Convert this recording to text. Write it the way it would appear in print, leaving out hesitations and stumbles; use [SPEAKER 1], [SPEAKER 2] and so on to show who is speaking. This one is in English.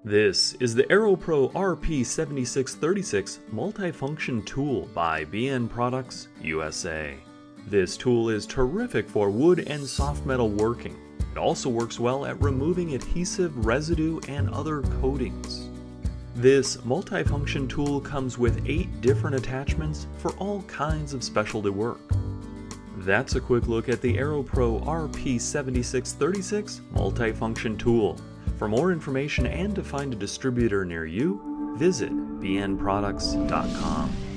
[SPEAKER 1] This is the Aeropro RP7636 multifunction tool by BN Products, USA. This tool is terrific for wood and soft metal working. It also works well at removing adhesive, residue, and other coatings. This multifunction tool comes with 8 different attachments for all kinds of specialty work. That's a quick look at the Aeropro RP7636 multifunction tool. For more information and to find a distributor near you, visit bnproducts.com.